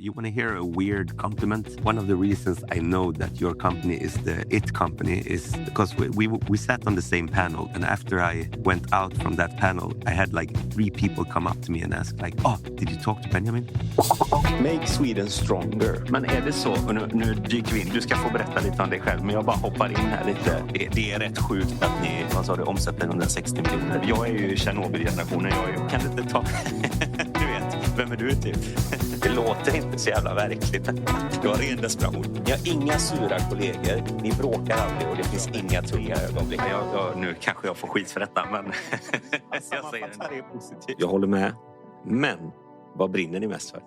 You want to hear a weird compliment? One of the reasons I know that your company is the IT company is because we sat on the same panel, and after I went out from that panel, I had like 3 people come up to me and ask like, "Oh, did you talk to Benjamin?" Make Sweden stronger. Men är det så? Och nu dyker vi in. Du ska få berätta lite om dig själv, men jag bara hoppar in här lite. Det är rätt sjukt att ni, vad sa du, omsätter 160 miljoner. Jag är ju Tjernobyl-generationen. Kan du inte ta... Du vet, vem är du typ? Det låter inte så jävla verkligt. Du har ren desperation. Ni har inga sura kollegor. Ni bråkar aldrig och det finns inga tunga ögonblick. Nu kanske jag får skit för detta, men jag säger det är positivt. Jag håller med. Men vad brinner ni mest för?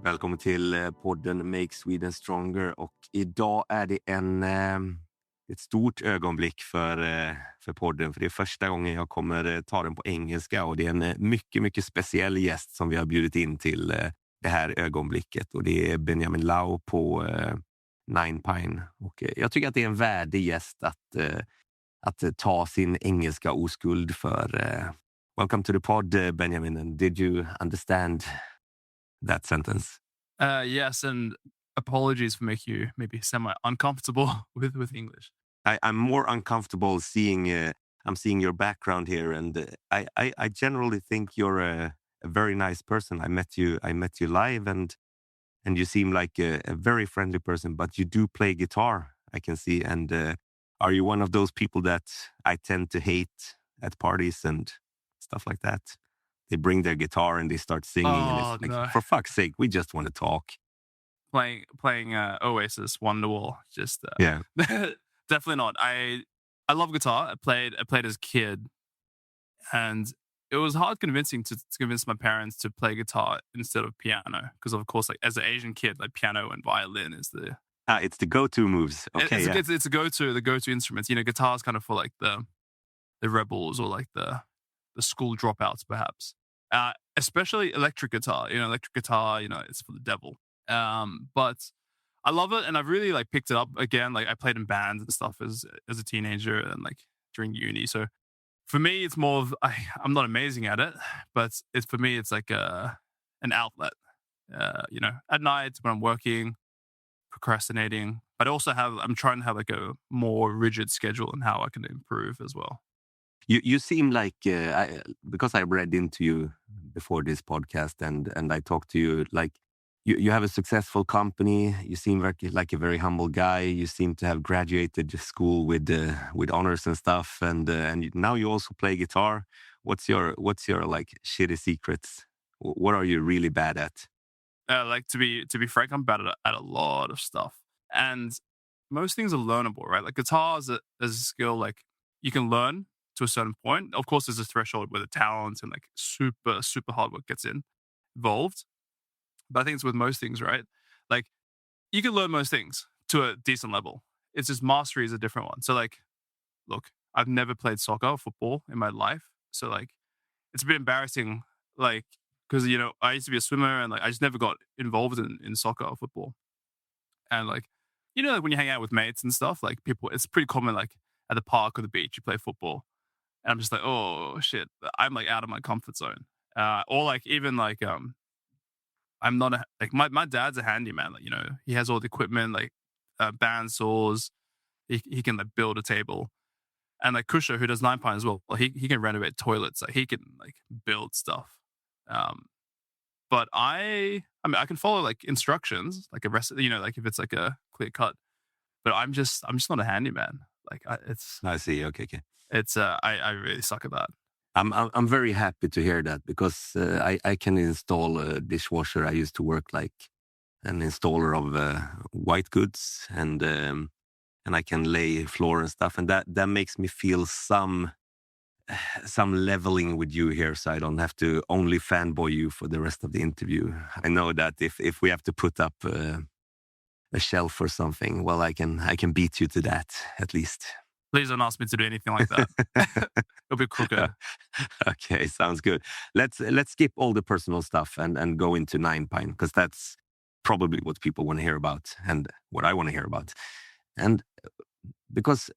Välkommen till podden Make Sweden Stronger, och idag är det ett stort ögonblick för podden, för det är första gången jag kommer ta den på engelska, och det är en mycket, mycket speciell gäst som vi har bjudit in till det här ögonblicket, och det är Benjamin Lau på Ninepine, och jag tycker att det är en värdig gäst att ta sin engelska oskuld för. Welcome to the pod, Benjamin, and did you understand that sentence? Yes, and apologies for making you maybe semi-uncomfortable with English. I'm more uncomfortable seeing your background here, and I generally think you're a very nice person. I met you live, and you seem like a very friendly person, but you do play guitar, I can see. And are you one of those people that I tend to hate at parties and stuff like that? They bring their guitar and they start singing, and it's like, no. For fuck's sake, we just want to talk. Playing Oasis, Wonderwall, just yeah, definitely not. I love guitar. I played as a kid, and it was hard to convince my parents to play guitar instead of piano, because of course, like as an Asian kid, like piano and violin is it's the go-to moves. Okay, it's the go-to instruments. You know, guitar is kind of for like the rebels or like the school dropouts, perhaps. Especially electric guitar. You know, it's for the devil. But I love it, and I've really like picked it up again. Like I played in bands and stuff as a teenager and like during uni. So for me, it's more of I'm not amazing at it, but for me it's like an outlet. You know, at night when I'm working, procrastinating, but also I'm trying to have like a more rigid schedule and how I can improve as well. You seem like because I read into you before this podcast and I talked to you, like you have a successful company. You seem like a very humble guy. You seem to have graduated school with honors and stuff, and now you also play guitar. What's your like shitty secrets? What are you really bad at? Like to be frank, I'm bad at a lot of stuff, and most things are learnable, right? Like guitar is a skill like you can learn to a certain point. Of course, there's a threshold where the talent and like super, super hard work gets involved. But I think it's with most things, right? Like you can learn most things to a decent level. It's just mastery is a different one. So like, look, I've never played soccer or football in my life. So like, it's a bit embarrassing, like, because, you know, I used to be a swimmer and like, I just never got involved in soccer or football. And like, you know, like when you hang out with mates and stuff, like people, it's pretty common, like at the park or the beach, you play football. And I'm just like, oh shit, I'm like out of my comfort zone. Or like even like I'm not my dad's a handyman. Like, you know, he has all the equipment, like band saws. He can like build a table, and like Kusha, who does Ninepine as well. He can renovate toilets. Like he can like build stuff. But I mean, I can follow like instructions, like a recipe. You know, like if it's like a clear cut. But I'm just not a handyman. Like I see. Okay. It's I really suck at that. I'm very happy to hear that, because I can install a dishwasher. I used to work like an installer of white goods, and I can lay floor and stuff, and that makes me feel some leveling with you here, so I don't have to only fanboy you for the rest of the interview. I know that if we have to put up a shelf or something, well, I can beat you to that at least. Please don't ask me to do anything like that. It'll be crooked. Okay, sounds good. Let's skip all the personal stuff and go into Ninepine, because that's probably what people want to hear about and what I want to hear about. And because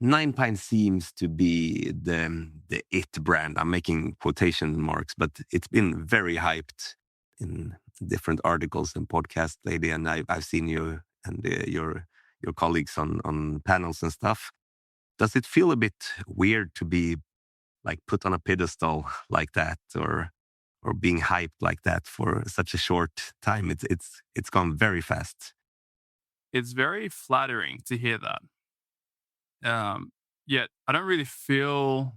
Ninepine seems to be the it brand. I'm making quotation marks, but it's been very hyped in different articles and podcasts lately, and I've seen you and your colleagues on panels and stuff. Does it feel a bit weird to be like put on a pedestal like that, or being hyped like that for such a short time? It's gone very fast. It's very flattering to hear that. Yet I don't really feel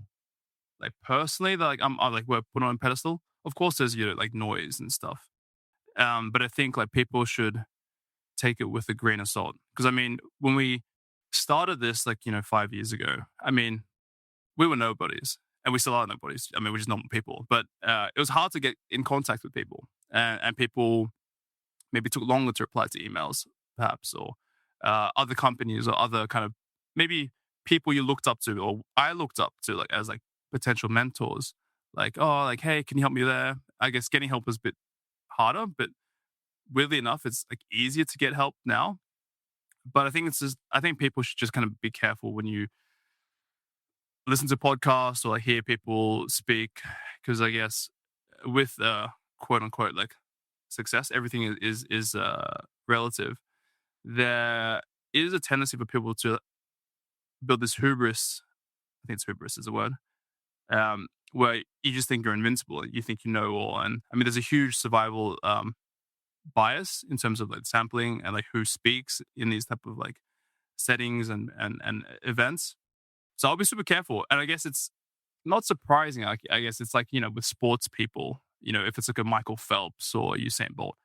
like personally that like I'm like we're put on a pedestal. Of course, there's like noise and stuff. But I think like people should take it with a grain of salt, because I mean, when we started this 5 years ago, I mean, we were nobodies, and we still are nobodies. I mean, we're just normal people. But it was hard to get in contact with people, and people maybe took longer to reply to emails, perhaps, or other companies or other kind of maybe people you looked up to, or I looked up to, like as like potential mentors. Like, oh, like, hey, can you help me there? I guess getting help was a bit harder, but weirdly enough, it's like easier to get help now. But I think I think people should just kind of be careful when you listen to podcasts or like hear people speak, because I guess with quote unquote like success, everything is relative. There is a tendency for people to build this hubris. I think it's hubris is a word. Where you just think you're invincible, you think you know all, and I mean, there's a huge survival bias in terms of like sampling and like who speaks in these type of like settings and events. So I'll be super careful, and I guess it's not surprising. I guess it's like with sports people, if it's like a Michael Phelps or Usain Bolt,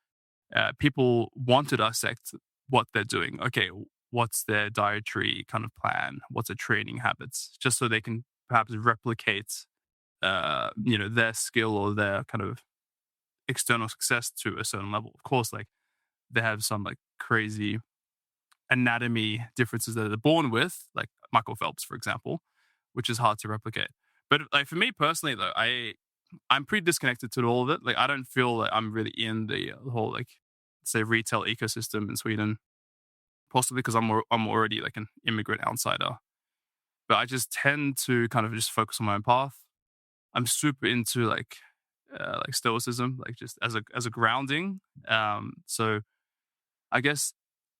people want to dissect what they're doing. Okay, what's their dietary kind of plan? What's their training habits? Just so they can perhaps replicate their skill or their kind of external success to a certain level. Of course, like they have some like crazy anatomy differences that they're born with, like Michael Phelps, for example, which is hard to replicate. But like for me personally, though, I'm pretty disconnected to all of it. Like I don't feel like I'm really in the whole like say retail ecosystem in Sweden, possibly because I'm already like an immigrant outsider. But I just tend to kind of just focus on my own path. I'm super into like stoicism, like just as a grounding. So I guess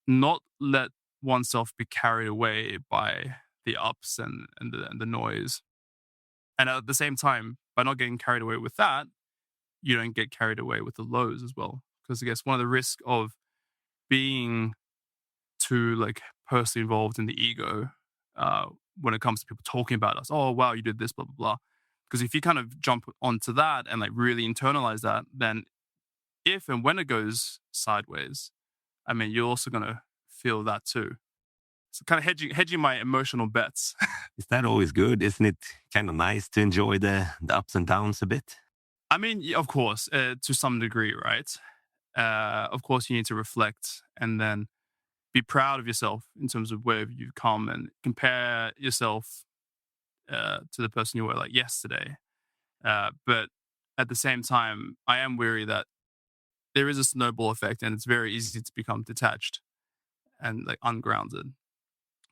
not let oneself be carried away by the ups and the noise. And at the same time, by not getting carried away with that, you don't get carried away with the lows as well. Because I guess one of the risks of being too like personally involved in the ego when it comes to people talking about us, oh wow, you did this, blah blah blah. Because if you kind of jump onto that and like really internalize that, then if and when it goes sideways, I mean, you're also gonna feel that too. So kind of hedging my emotional bets. Is that always good? Isn't it kind of nice to enjoy the ups and downs a bit? I mean, of course, to some degree, right? Of course, you need to reflect and then be proud of yourself in terms of where you've come and compare yourself to the person you were like yesterday. But at the same time, I am wary that there is a snowball effect, and it's very easy to become detached and like ungrounded.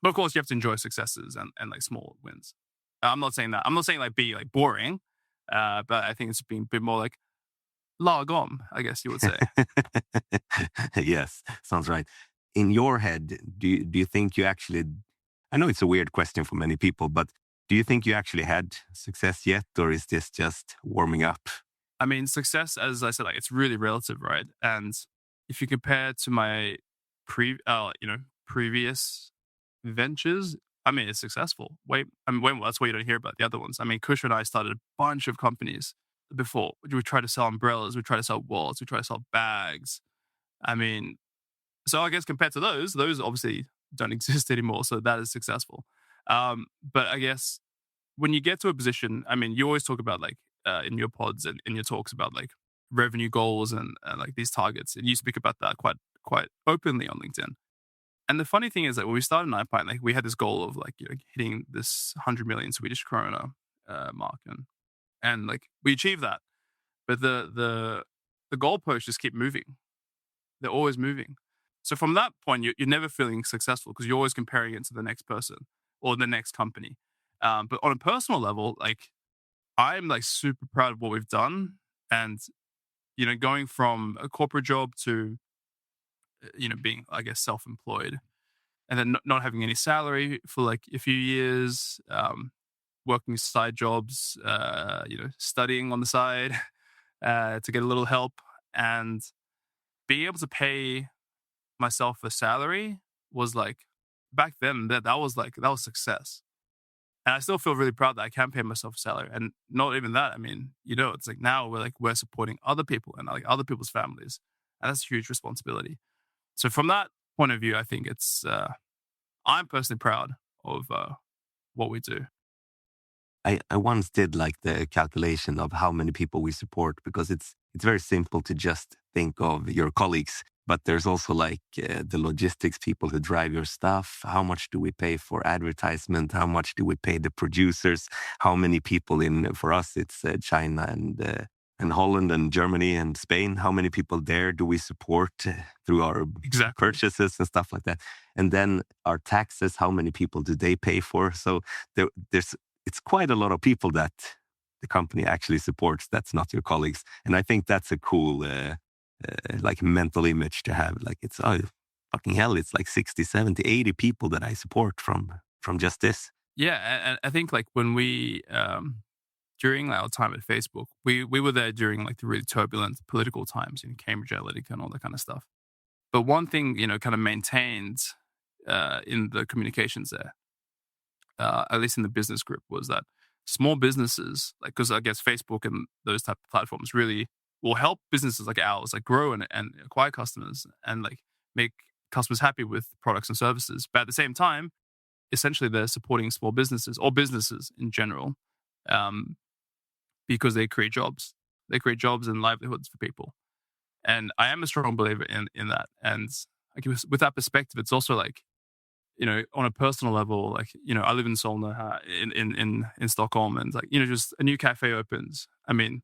But of course, you have to enjoy successes and like small wins. I'm not saying that. I'm not saying like be like boring, but I think it's being a bit more like lagom, I guess you would say. Yes, sounds right. In your head, do you think you actually? I know it's a weird question for many people, but do you think you actually had success yet, or is this just warming up? I mean, success, as I said, like it's really relative, right? And if you compare to my previous ventures, I mean, it's successful. Way more. That's why you don't hear about the other ones. I mean, Kush and I started a bunch of companies before. We tried to sell umbrellas, we tried to sell wallets, we tried to sell bags. I mean, so I guess compared to those obviously don't exist anymore. So that is successful. But I guess when you get to a position, I mean, you always talk about like in your pods and in your talks about like revenue goals and like these targets, and you speak about that quite openly on LinkedIn. And the funny thing is that when we started Ninepine, like we had this goal of like hitting this 100 million Swedish krona mark, and like we achieved that. But the goalposts just keep moving; they're always moving. So from that point, you're never feeling successful because you're always comparing it to the next person or the next company. But on a personal level, like I'm like super proud of what we've done, and going from a corporate job to, being, I guess, self-employed, and then not having any salary for like a few years, working side jobs, studying on the side to get a little help, and being able to pay myself a salary was like, back then that was success. And I still feel really proud that I can pay myself a salary. And not even that. I mean, it's like now we're supporting other people and like other people's families. And that's a huge responsibility. So from that point of view, I think it's, I'm personally proud of what we do. I once did like the calculation of how many people we support, because it's very simple to just think of your colleagues. But there's also like the logistics people who drive your stuff. How much do we pay for advertisement? How much do we pay the producers? How many people for us, it's China and Holland and Germany and Spain. How many people there do we support through our purchases and stuff like that? And then our taxes, how many people do they pay for? So it's quite a lot of people that the company actually supports. That's not your colleagues. And I think that's a cool... like mental image to have. Like it's fucking hell, it's like 60, 70, 80 people that I support from just this. Yeah, and I think like when we during our time at Facebook, we were there during like the really turbulent political times in Cambridge Analytica and all that kind of stuff. But one thing kind of maintained in the communications there, at least in the business group, was that small businesses, like, because I guess Facebook and those type of platforms really will help businesses like ours like grow and acquire customers and like make customers happy with products and services. But at the same time, essentially they're supporting small businesses or businesses in general, because they create jobs. They create jobs and livelihoods for people. And I am a strong believer in that. And like with that perspective, it's also like, on a personal level, like, I live in Solna, in Stockholm, and like, just a new cafe opens. I mean,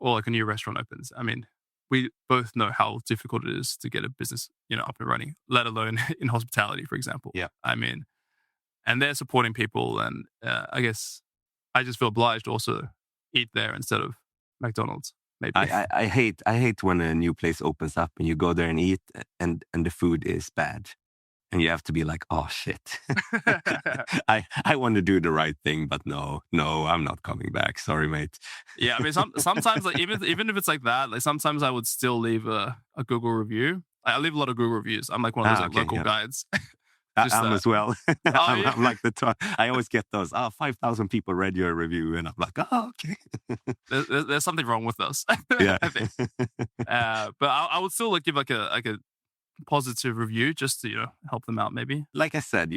or like a new restaurant opens. I mean, we both know how difficult it is to get a business, up and running, let alone in hospitality, for example. Yeah. I mean, and they're supporting people. And I guess I just feel obliged to also eat there instead of McDonald's, maybe. I hate when a new place opens up and you go there and eat and the food is bad. And you have to be like, oh, shit. I want to do the right thing, but no, I'm not coming back. Sorry, mate. Yeah, I mean, sometimes like even if it's like that, like sometimes I would still leave a Google review. I leave a lot of Google reviews. I'm like one of those local guides. I'm as well. Yeah. I'm like I always get those. 5,000 people read your review, and I'm like, oh, okay. There's something wrong with us. Yeah. I think. But I would still like give like a positive review just to help them out, maybe. Like I said,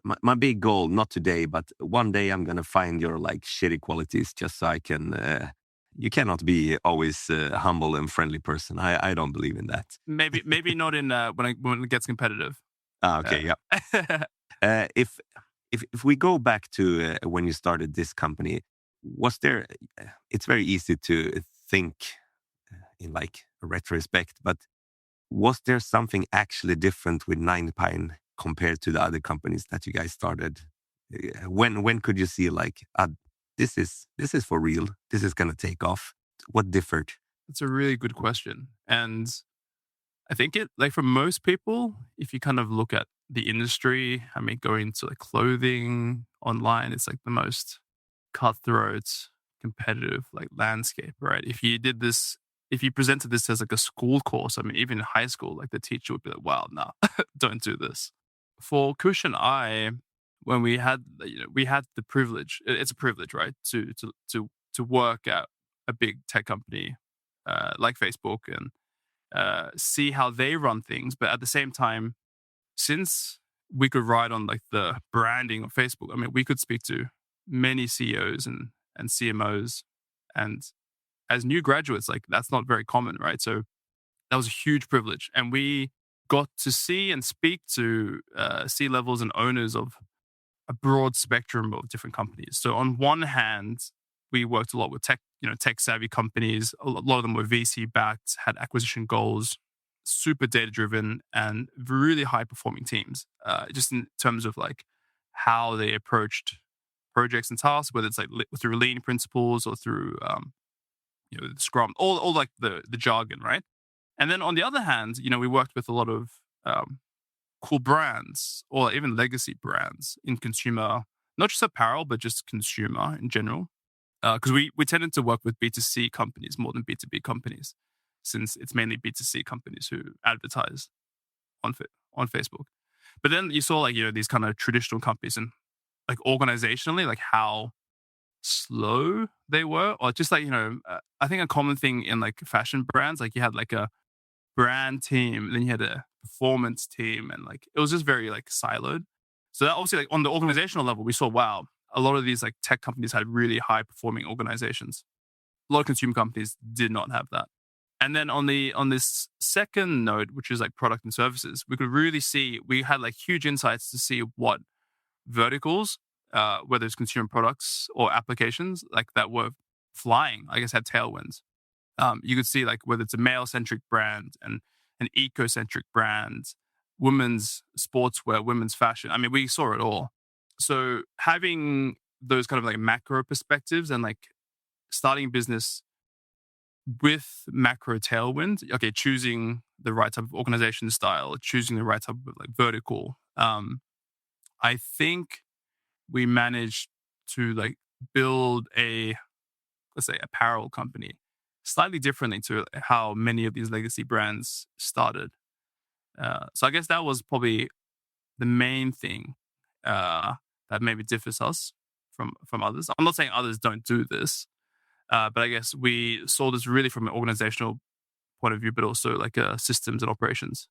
my big goal, not today, but one day I'm gonna find your like shitty qualities, just so I can. You cannot be always a humble and friendly person. I don't believe in that. Maybe not in when it gets competitive. Okay, yeah. If we go back to when you started this company, was there? It's very easy to think in like a retrospect, but was there something actually different with Ninepine compared to the other companies that you guys started? When could you see like this is for real? This is gonna take off. What differed? That's a really good question, and I think it like for most people, if you kind of look at the industry, I mean, going to like clothing online, it's like the most cutthroat, competitive like landscape, right? If you presented this as like a school course, I mean, even in high school, like the teacher would be like, wow, no, don't do this. For Kush and I, when we had the privilege, it's a privilege, right? To work at a big tech company like Facebook and see how they run things. But at the same time, since we could ride on like the branding of Facebook, I mean, we could speak to many CEOs and CMOs, and as new graduates, like that's not very common, right? So that was a huge privilege. And we got to see and speak to C-levels and owners of a broad spectrum of different companies. So on one hand, we worked a lot with tech savvy companies. A lot of them were VC backed, had acquisition goals, super data driven, and really high performing teams. Just in terms of like how they approached projects and tasks, whether it's like through lean principles or through the Scrum, all like the jargon, right? And then on the other hand, we worked with a lot of cool brands or even legacy brands in consumer, not just apparel, but just consumer in general. Because we tended to work with B2C companies more than B2B companies, since it's mainly B2C companies who advertise on Facebook. But then you saw these kind of traditional companies and like organizationally, like how slow they were, or just I think a common thing in like fashion brands, like you had like a brand team, then you had a performance team, and like it was just very like siloed. So that obviously, like on the organizational level, we saw, wow, a lot of these like tech companies had really high performing organizations. A lot of consumer companies did not have that. And then on this second node, which is like product and services, we could really see, we had like huge insights to see what verticals, whether it's consumer products or applications like that were flying, I guess had tailwinds. You could see like whether it's a male-centric brand and an eco-centric brand, women's sportswear, women's fashion. I mean, we saw it all. So having those kind of like macro perspectives and like starting business with macro tailwind, okay, choosing the right type of organization style, choosing the right type of like vertical. I think we managed to like build a, let's say, apparel company slightly differently to how many of these legacy brands started. So I guess that was probably the main thing that maybe differs us from others. I'm not saying others don't do this, but I guess we saw this really from an organizational point of view, but also like a systems and operations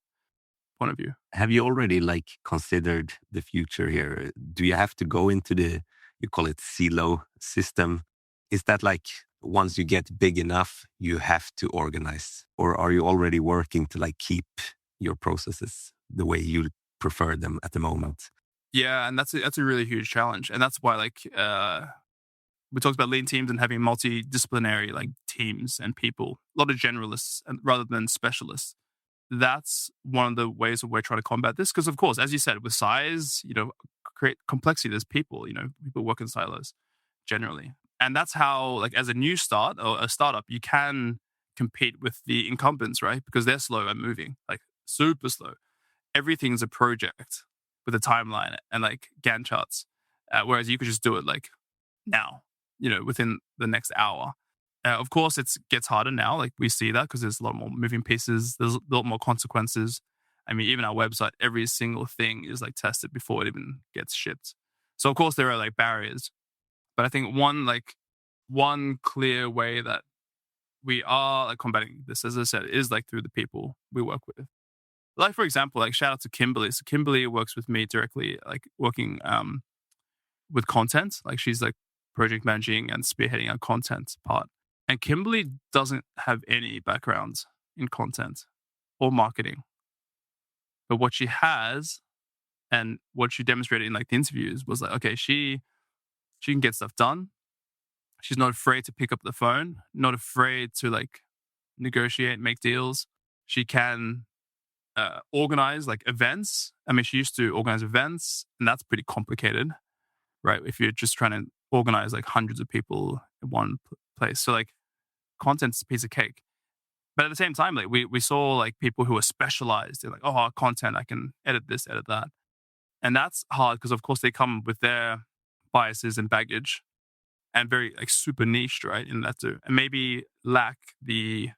point of view. Have you already like considered the future here? Do you have to go into you call it silo system? Is that like once you get big enough, you have to organize? Or are you already working to like keep your processes the way you prefer them at the moment? Yeah, and that's a really huge challenge. And that's why like we talked about lean teams and having multidisciplinary like teams and people, a lot of generalists rather than specialists. That's one of the ways that we're trying to combat this. Because of course, as you said, with size, create complexity. There's people, people work in silos generally. And that's how, like, as a new start or a startup, you can compete with the incumbents, right? Because they're slow and moving, like super slow. Everything's a project with a timeline and like Gantt charts. Whereas you could just do it like now, within the next hour. Of course, it gets harder now. Like we see that because there's a lot more moving pieces. There's a lot more consequences. I mean, even our website, every single thing is like tested before it even gets shipped. So of course there are like barriers. But I think one clear way that we are like combating this, as I said, is like through the people we work with. Like for example, like shout out to Kimberly. So Kimberly works with me directly, like working with content. Like she's like project managing and spearheading our content part. And Kimberly doesn't have any background in content or marketing. But what she has and what she demonstrated in like the interviews was like, okay, she can get stuff done. She's not afraid to pick up the phone, not afraid to like negotiate, make deals. She can organize like events. I mean, she used to organize events, and that's pretty complicated, right? If you're just trying to organize like hundreds of people in one place. So like content's a piece of cake. But at the same time, like we saw like people who are specialized in like, our content, I can edit this, edit that. And that's hard because of course they come with their biases and baggage and very like super niched, right? In that too. And maybe lack the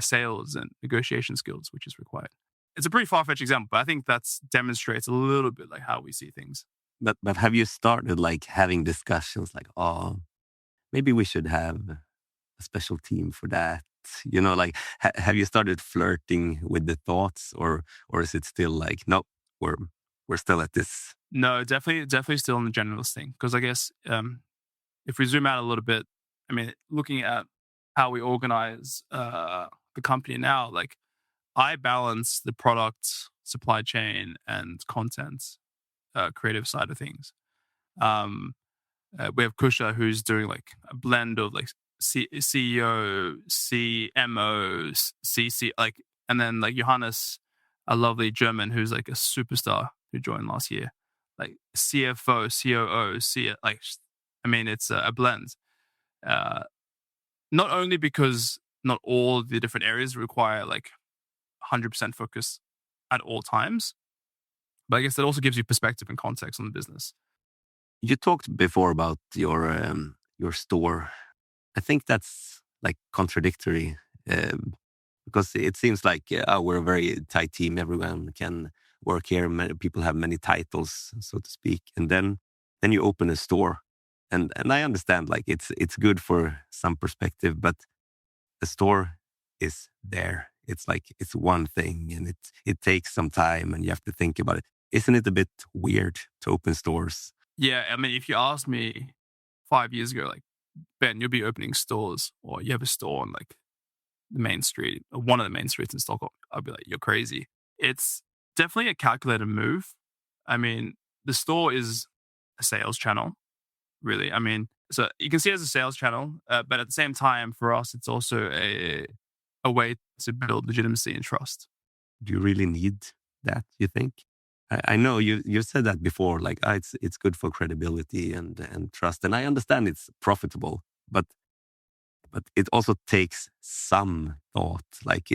sales and negotiation skills, which is required. It's a pretty far-fetched example, but I think that demonstrates a little bit like how we see things. But have you started like having discussions like, maybe we should have a special team for that? Like have you started flirting with the thoughts, or is it still like, no, we're still at this? No, definitely still on the generalist thing. Because I guess if we zoom out a little bit, I mean, looking at how we organize the company now, like I balance the product, supply chain, and content, creative side of things. We have Kusha, who's doing like a blend of like CEO, CMO, CC, like, and then like Johannes, a lovely German who's like a superstar who joined last year, like CFO, COO, like, I mean, it's a blend. Not only because not all the different areas require like 100% focus at all times, but I guess that also gives you perspective and context on the business. You talked before about your store. I think that's like contradictory because it seems like we're a very tight team. Everyone can work here. Many people have many titles, so to speak. And then you open a store, and I understand like it's good for some perspective, but the store is there. It's like it's one thing, and it takes some time, and you have to think about it. Isn't it a bit weird to open stores? Yeah, I mean, if you asked me 5 years ago, like, Ben, you'll be opening stores, or you have a store on like the main street, or one of the main streets in Stockholm, I'd be like, you're crazy. It's definitely a calculated move. I mean, the store is a sales channel, really. I mean, so you can see it as a sales channel, but at the same time, for us, it's also a way to build legitimacy and trust. Do you really need that, you think? I know you said that before, like it's good for credibility and trust, and I understand it's profitable, but it also takes some thought. Like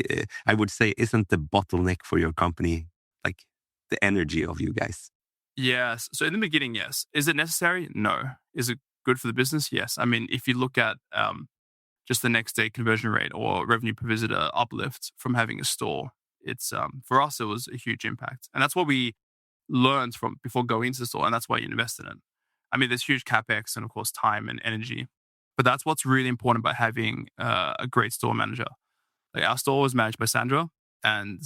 I would say, isn't the bottleneck for your company like the energy of you guys? Yes. So in the beginning, yes. Is it necessary? No. Is it good for the business? Yes. I mean, if you look at just the next day conversion rate or revenue per visitor uplift from having a store, it's for us, it was a huge impact. And that's what we learned from before going into the store. And that's why you invest in it. I mean, there's huge CapEx and of course time and energy, but that's what's really important about having a great store manager. Like our store was managed by Sandra, and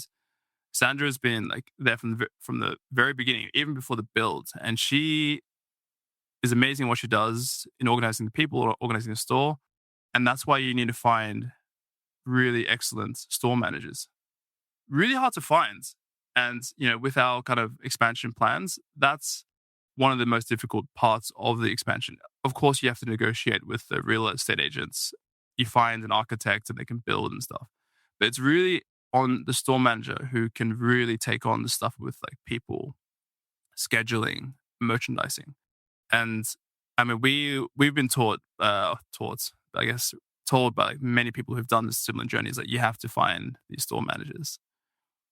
Sandra has been like there from the very beginning, even before the build. And she is amazing what she does in organizing the people or organizing the store. And that's why you need to find really excellent store managers. Really hard to find. And, you know, with our kind of expansion plans, that's one of the most difficult parts of the expansion. Of course, you have to negotiate with the real estate agents. You find an architect and they can build and stuff. But it's really on the store manager who can really take on the stuff with like people, scheduling, merchandising. And I mean, we've been told by like many people who've done this similar journey is that you have to find these store managers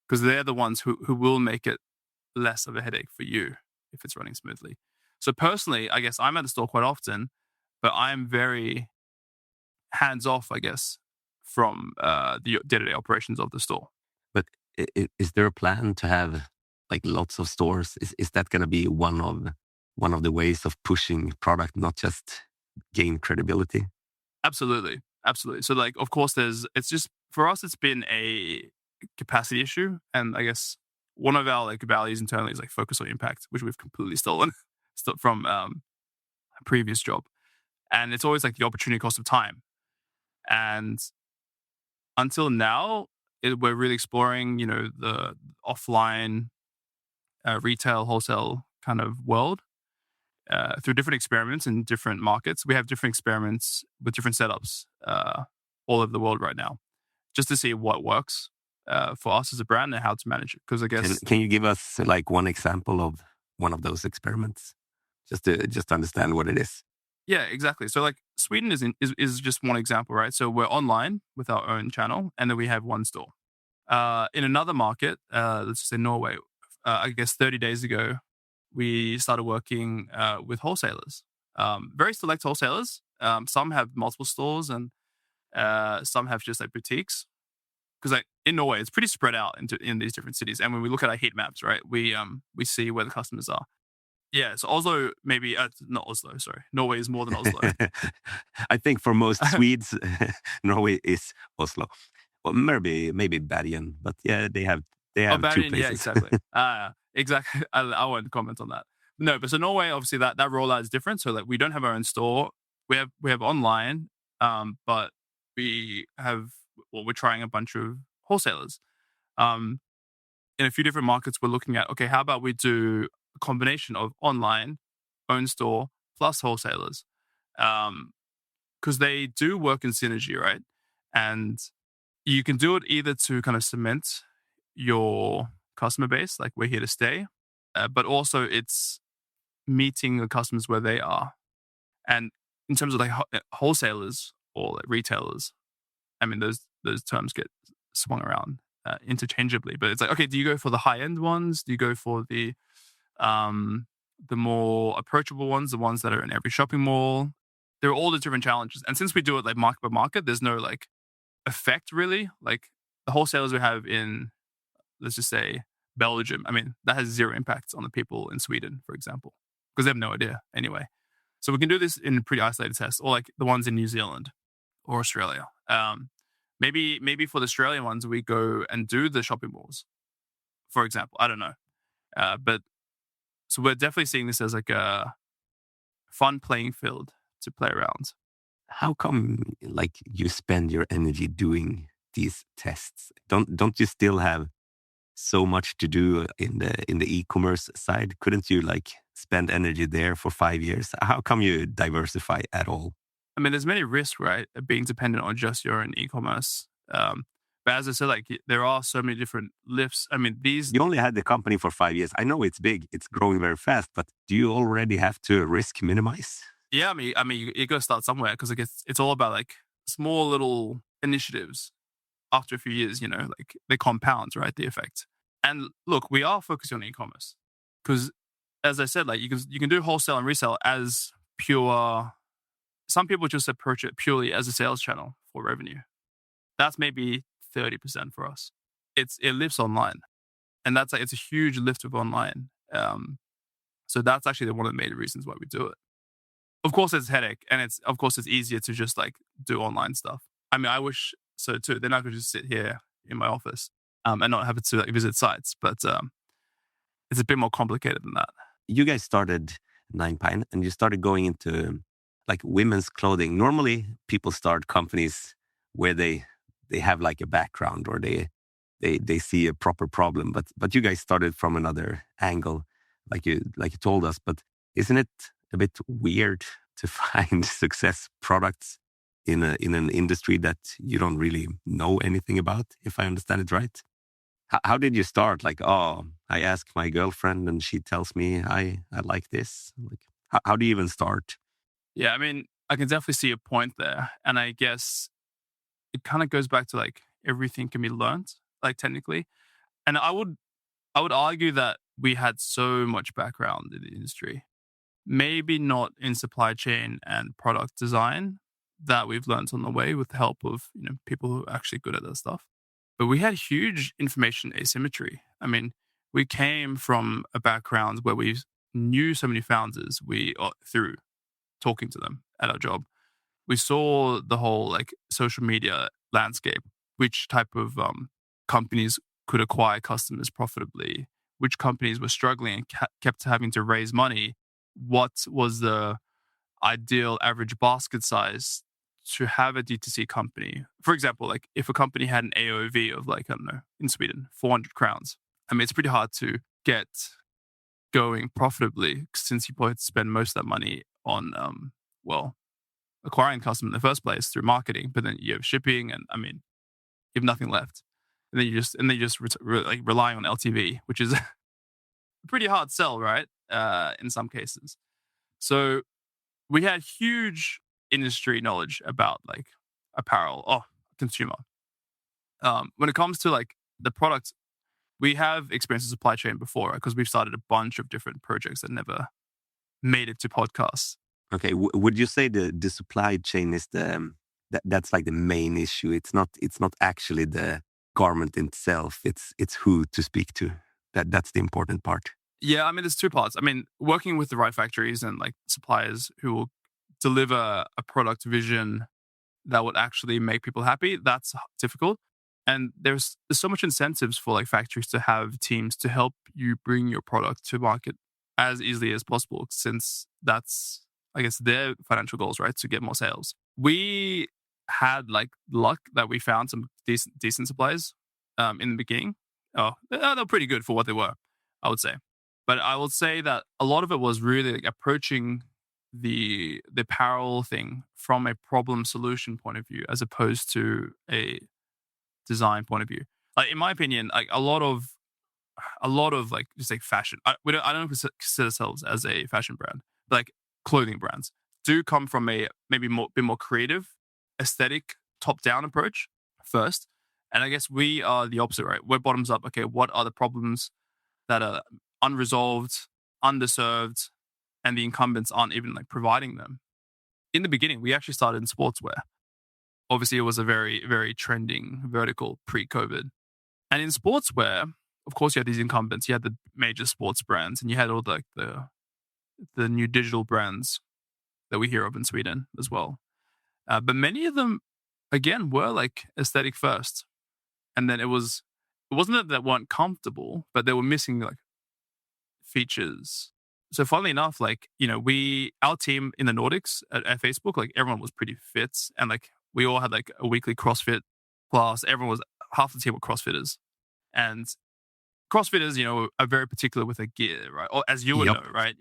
because they're the ones who will make it less of a headache for you if it's running smoothly. So personally, I guess I'm at the store quite often, but I'm very hands off, I guess, from the day-to-day operations of the store. But is there a plan to have like lots of stores? Is that going to be one of the ways of pushing product, not just gain credibility? Absolutely. So like, of course, it's just, for us, it's been a capacity issue. And I guess one of our like values internally is like focus on impact, which we've completely stolen from a previous job. And it's always like the opportunity cost of time. And until now, we're really exploring, you know, the offline retail, wholesale kind of world through different experiments in different markets. We have different experiments with different setups all over the world right now, just to see what works for us as a brand and how to manage it. Because I guess... Can you give us like one example of one of those experiments? Just to understand what it is. Yeah, exactly. So like Sweden is just one example, right? So we're online with our own channel, and then we have one store. In another market, let's just say Norway, I guess 30 days ago, we started working with wholesalers, very select wholesalers. Some have multiple stores and some have just like boutiques. Because like in Norway, it's pretty spread out in these different cities. And when we look at our heat maps, right, we see where the customers are. Yeah, so Oslo, maybe, not Oslo, sorry. Norway is more than Oslo. I think for most Swedes, Norway is Oslo. Well, maybe Bergen, but yeah, they have Bergen, two places. Yeah, exactly. Exactly. I won't comment on that. No, but so Norway, obviously that rollout is different. So like we don't have our own store. We have online, but we're trying a bunch of wholesalers. In a few different markets, we're looking at, okay, how about we do a combination of online, own store, plus wholesalers? Because they do work in synergy, right? And you can do it either to kind of cement your customer base, like we're here to stay, but also it's meeting the customers where they are. And in terms of like wholesalers, or like retailers. I mean, those terms get swung around interchangeably, but it's like, okay, do you go for the high end ones? Do you go for the more approachable ones, the ones that are in every shopping mall? There are all the different challenges, and since we do it like market by market, there's no like effect really. Like the wholesalers we have in, let's just say, Belgium, I mean, that has zero impact on the people in Sweden, for example, because they have no idea anyway. So we can do this in pretty isolated tests, or like the ones in New Zealand or Australia. Maybe for the Australian ones, we go and do the shopping malls, for example. I don't know. But so we're definitely seeing this as like a fun playing field to play around. How come like you spend your energy doing these tests? Don't you still have so much to do in the e-commerce side? Couldn't you like spend energy there for 5 years? How come you diversify at all? I mean, there's many risks, right, of being dependent on just your own e-commerce. But as I said, like there are so many different lifts. I mean, You only had the company for 5 years. I know it's big, it's growing very fast, but do you already have to risk minimize? Yeah, I mean, you got to start somewhere, because like it's all about like small little initiatives. After a few years, you know, like they compound, right? The effect. And look, we are focusing on e-commerce because, as I said, like you can do wholesale and resale as pure. Some people just approach it purely as a sales channel for revenue. That's maybe 30% for us. It lives online, and that's like it's a huge lift of online. So that's actually one of the main reasons why we do it. Of course, it's a headache, and it's easier to just like do online stuff. I mean, I wish so too. Then I could just sit here in my office and not have to like visit sites. But it's a bit more complicated than that. You guys started Ninepine and you started going into like women's clothing. Normally, people start companies where they have like a background or they see a proper problem. But you guys started from another angle, like you told us. But isn't it a bit weird to find success products in an industry that you don't really know anything about, if I understand it right? How did you start? Like, oh, I ask my girlfriend and she tells me I like this. Like, how do you even start? Yeah, I mean, I can definitely see a point there. And I guess it kind of goes back to like everything can be learned, like technically. And I would argue that we had so much background in the industry. Maybe not in supply chain and product design that we've learned on the way with the help of, you know, people who are actually good at that stuff. But we had huge information asymmetry. I mean, we came from a background where we knew so many founders through talking to them at our job. We saw the whole like social media landscape, which type of companies could acquire customers profitably, which companies were struggling and kept having to raise money. What was the ideal average basket size to have a D2C company? For example, like if a company had an AOV of like, I don't know, in Sweden, 400 crowns. I mean, it's pretty hard to get going profitably since you probably have to spend most of that money on, acquiring customers in the first place through marketing, but then you have shipping and I mean, you have nothing left. And then you just rely on LTV, which is a pretty hard sell, right? In some cases. So we had huge industry knowledge about like apparel, consumer. When it comes to like the product, we have experience in supply chain before because we've started a bunch of different projects that never made it to podcasts. Okay, would you say the supply chain is that's like the main issue? It's not actually the garment itself. It's who to speak to. That's the important part. Yeah, I mean, there's two parts. I mean, working with the right factories and like suppliers who will deliver a product vision that would actually make people happy, that's difficult. And there's so much incentives for like factories to have teams to help you bring your product to market as easily as possible, since that's, I guess, their financial goals, right? To get more sales. We had like luck that we found some decent suppliers in the beginning. They're pretty good for what they were, I would say. But I will say that a lot of it was really like approaching the apparel thing from a problem solution point of view, as opposed to a design point of view. Like in my opinion, like a lot of like just like fashion. I don't consider ourselves as a fashion brand, but like clothing brands do come from a maybe bit more creative aesthetic top-down approach first. And I guess we are the opposite, right? We're bottoms up. Okay, what are the problems that are unresolved, underserved, and the incumbents aren't even like providing them? In the beginning, we actually started in sportswear. Obviously, it was a very, very trending vertical pre-COVID. And in sportswear, of course, you had these incumbents. You had the major sports brands, and you had all the new digital brands that we hear of in Sweden as well. But many of them, again, were like aesthetic first. And then it wasn't that they weren't comfortable, but they were missing like features. So funnily enough, like, our team in the Nordics at Facebook, like everyone was pretty fit, and like we all had like a weekly CrossFit class. Half the team were CrossFitters, and CrossFitters, are very particular with their gear, right? Or as you would know, right?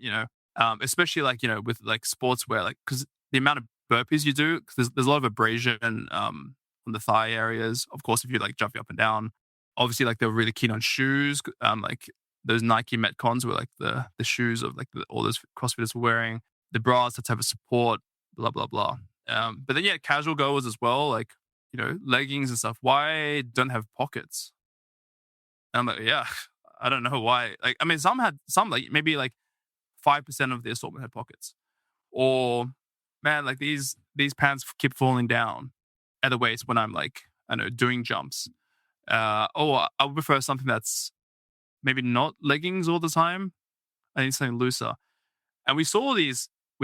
Especially like, with like sportswear, like, because the amount of burpees you do, because there's a lot of abrasion on the thigh areas. Of course, if you like jumping up and down, obviously like they were really keen on shoes. Like those Nike Metcons were like the shoes of like all those CrossFitters were wearing. The bras had to have a support, blah, blah, blah. But then casual goers as well, like, leggings and stuff. Why don't have pockets? And I'm like, I don't know why. Like, I mean, some like maybe like 5% of the assortment had pockets. Or, man, like these pants keep falling down at the waist when I'm like, I know, doing jumps. I would prefer something that's maybe not leggings all the time. I need something looser. And we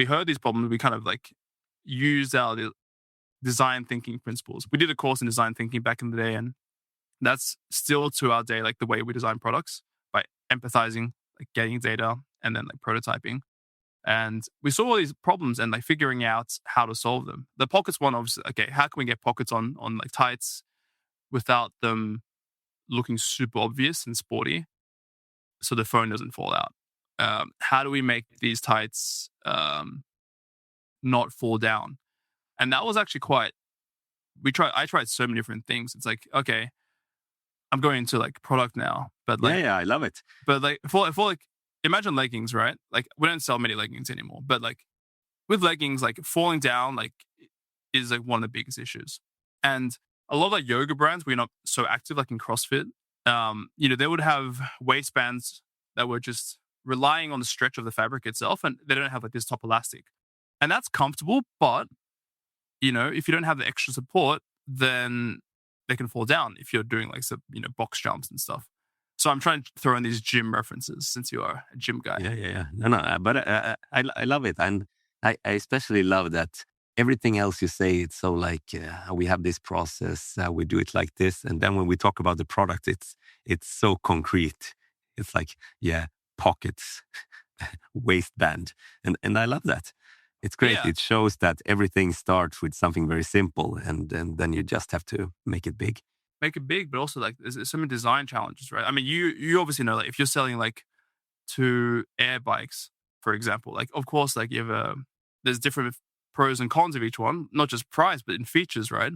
heard these problems. We kind of like used our design thinking principles. We did a course in design thinking back in the day, and that's still to our day, like the way we design products, by empathizing, like getting data and then like prototyping. And we saw all these problems and like figuring out how to solve them. The pockets one, obviously, okay, how can we get pockets on like tights without them looking super obvious and sporty so the phone doesn't fall out? How do we make these tights not fall down? And that was actually I tried so many different things. It's like, okay, I'm going into like product now, but like, I love it. But like for like, imagine leggings, right? Like we don't sell many leggings anymore, but like with leggings, like falling down, like is like one of the biggest issues. And a lot of like yoga brands, we're not so active, like in CrossFit, they would have waistbands that were just relying on the stretch of the fabric itself, and they don't have like this top elastic. And that's comfortable, but if you don't have the extra support, then they can fall down if you're doing like some, box jumps and stuff. So I'm trying to throw in these gym references since you are a gym guy. Yeah. No, but I love it. And I especially love that everything else you say, it's so like, we have this process, we do it like this. And then when we talk about the product, it's so concrete. It's like, pockets, waistband. And I love that. It's great. Yeah. It shows that everything starts with something very simple, and then you just have to make it big. Make it big, but also like there's so many design challenges, right? I mean, you obviously know, like if you're selling like to air bikes, for example, like of course, like you have there's different pros and cons of each one, not just price, but in features, right?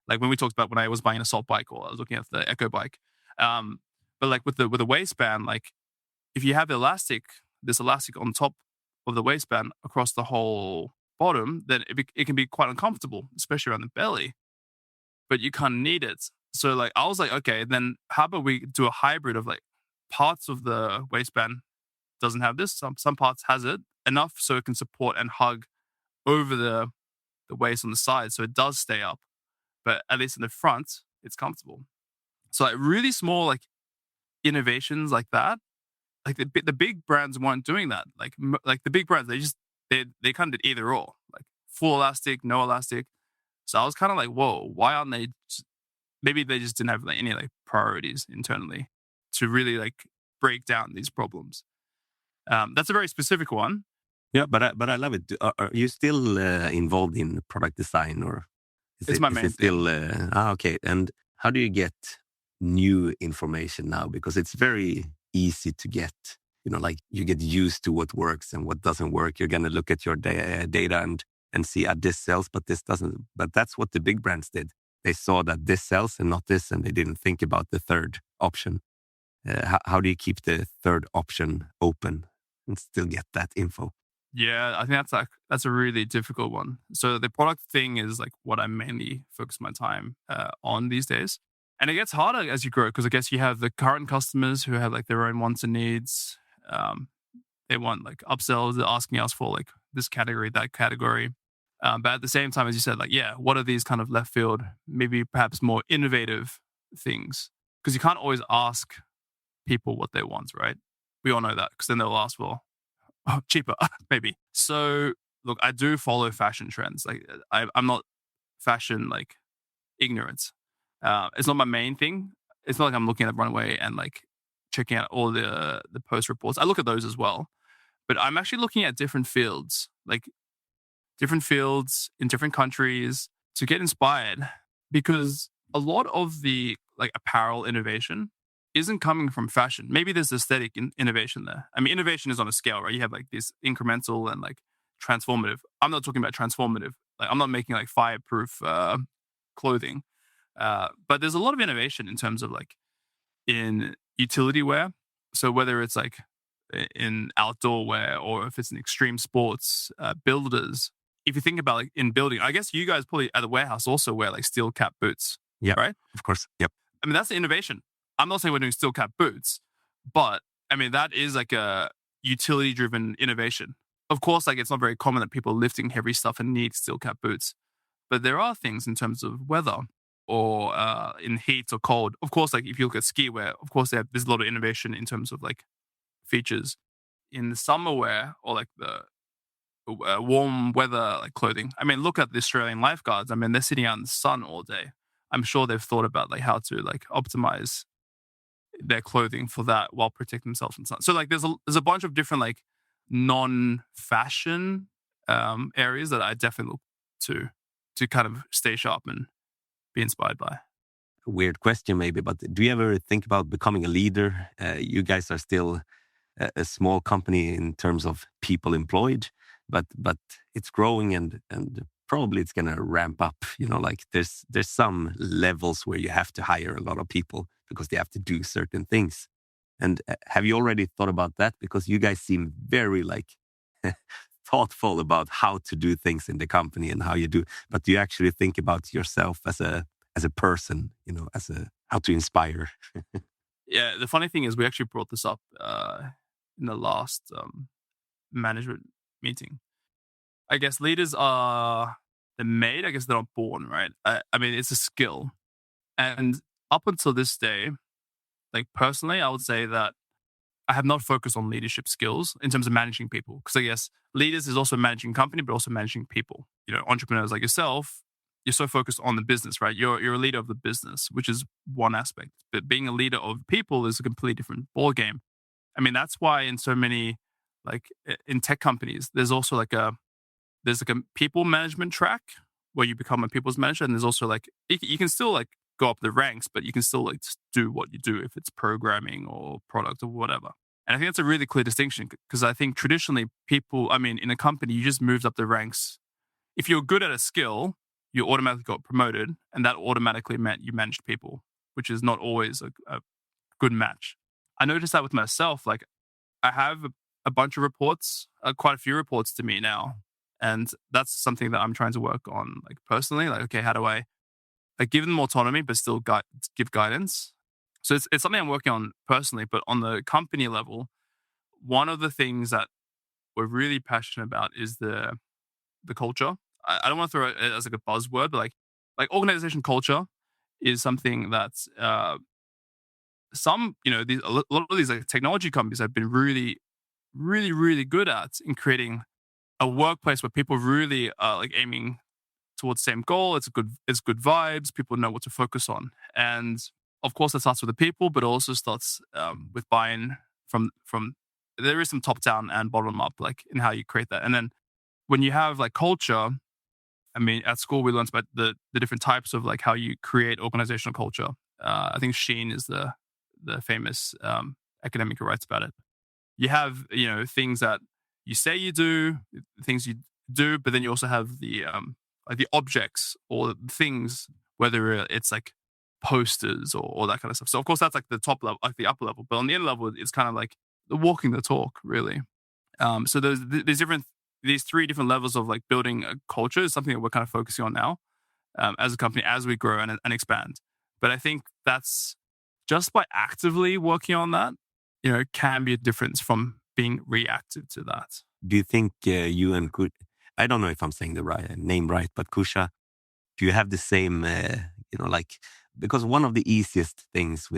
Like when we talked about when I was buying an assault bike or I was looking at the Echo bike, but like with the waistband, like if you have this elastic on top of the waistband across the whole bottom, then it can be quite uncomfortable, especially around the belly. But you kind of need it. So like I was like, okay, then how about we do a hybrid of like parts of the waistband doesn't have this, some parts has it enough so it can support and hug over the waist on the side, so it does stay up, but at least in the front it's comfortable. So like really small like innovations like that. Like the big brands weren't doing that. Like the big brands, they kind of did either or, like full elastic, no elastic. So I was kind of like, whoa, why aren't they? Maybe they just didn't have like any like priorities internally to really like break down these problems. That's a very specific one. Yeah, but I love it. Are you still involved in product design, or it's my main thing? Okay. And how do you get new information now? Because it's very easy to get, like you get used to what works and what doesn't work. You're going to look at your data and see, this sells, but this doesn't. But that's what the big brands did. They saw that this sells and not this, and they didn't think about the third option. How do you keep the third option open and still get that info? Yeah, I think that's a really difficult one. So the product thing is like what I mainly focus my time on these days. And it gets harder as you grow because I guess you have the current customers who have like their own wants and needs. They want like upsells. They're asking us for like this category, that category. But at the same time, as you said, like, yeah, what are these kind of left field, maybe perhaps more innovative things? Because you can't always ask people what they want, right? We all know that because then they'll ask for cheaper, maybe. So look, I do follow fashion trends. Like I'm not fashion like ignorant. It's not my main thing. It's not like I'm looking at the runway and like checking out all the post reports. I look at those as well, but I'm actually looking at different fields, like different fields in different countries to get inspired, because a lot of the like apparel innovation isn't coming from fashion. Maybe there's aesthetic innovation there. I mean, innovation is on a scale, right? You have like this incremental and like transformative. I'm not talking about transformative. Like I'm not making like fireproof clothing. But there's a lot of innovation in terms of like in utility wear. So whether it's like in outdoor wear or if it's in extreme sports, builders. If you think about like in building, I guess you guys probably at the warehouse also wear like steel cap boots. Yeah, right? Of course. Yep. I mean, that's the innovation. I'm not saying we're doing steel cap boots, but I mean, that is like a utility driven innovation. Of course, like it's not very common that people are lifting heavy stuff and need steel cap boots, but there are things in terms of weather or in heat or cold. Of course, like if you look at ski wear, of course, there's a lot of innovation in terms of like features. In the summer wear or like the warm weather like clothing. I mean, look at the Australian lifeguards. I mean, they're sitting out in the sun all day. I'm sure they've thought about like how to like optimize their clothing for that while protecting themselves from sun. So like there's a bunch of different like non-fashion areas that I definitely look to kind of stay sharp and be inspired by. A weird question maybe, but do you ever think about becoming a leader? You guys are still a small company in terms of people employed, but it's growing and probably it's going to ramp up. You know, like there's some levels where you have to hire a lot of people because they have to do certain things. And have you already thought about that? Because you guys seem very like thoughtful about how to do things in the company and how you do. But do you actually think about yourself as a person? You know, how to inspire? Yeah, the funny thing is we actually brought this up in the last management meeting. I guess leaders are they're made. I guess they're not born, right? I mean, it's a skill. And up until this day, like personally, I would say that I have not focused on leadership skills in terms of managing people. Because I guess leaders is also managing company, but also managing people. You know, entrepreneurs like yourself, you're so focused on the business, right? You're a leader of the business, which is one aspect. But being a leader of people is a completely different ballgame. I mean, that's why in so many, like in tech companies, there's also like a people management track where you become a people's manager. And there's also like, you can still like go up the ranks, but you can still like do what you do if it's programming or product or whatever. And I think that's a really clear distinction because I think traditionally people, I mean, in a company, you just moved up the ranks. If you're good at a skill, you automatically got promoted and that automatically meant you managed people, which is not always a good match. I noticed that with myself. Like I have a bunch of reports, quite a few reports to me now. And that's something that I'm trying to work on, like personally. Like, okay, how do I give them autonomy, but still give guidance? So it's something I'm working on personally, but on the company level, one of the things that we're really passionate about is the culture. I don't want to throw it as like a buzzword, but like organization culture is something that's some, you know, a lot of these like technology companies have been really, really, really good at in creating a workplace where people really are like aiming towards the same goal. It's good vibes. People know what to focus on. And of course, that starts with the people, but also starts with buy-in from there is some top down and bottom up, like in how you create that. And then when you have like culture, I mean, at school we learned about the different types of like how you create organizational culture. I think Sheen is the famous academic who writes about it. You have, you know, things that you say you do, things you do, but then you also have the like the objects or the things, whether it's like posters or that kind of stuff. So of course that's like the top level, like the upper level. But on the inner level, it's kind of like the walking the talk, really. So there's different these three different levels of like building a culture is something that we're kind of focusing on now as a company, as we grow and expand. But I think that's just by actively working on that, can be a difference from being reactive to that. Do you think you and I don't know if I'm saying the name right, but Kusha, do you have the same, because one of the easiest things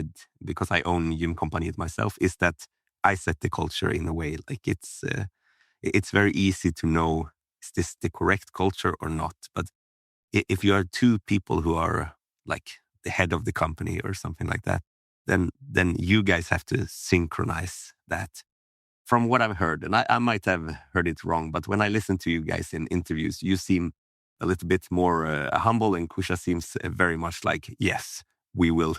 because I own a gym company myself, is that I set the culture in a way, like it's very easy to know, is this the correct culture or not? But if you are two people who are like the head of the company or something like that, then you guys have to synchronize that. From what I've heard, and I might have heard it wrong, but when I listen to you guys in interviews, you seem a little bit more humble, and Kusha seems very much like, yes, we will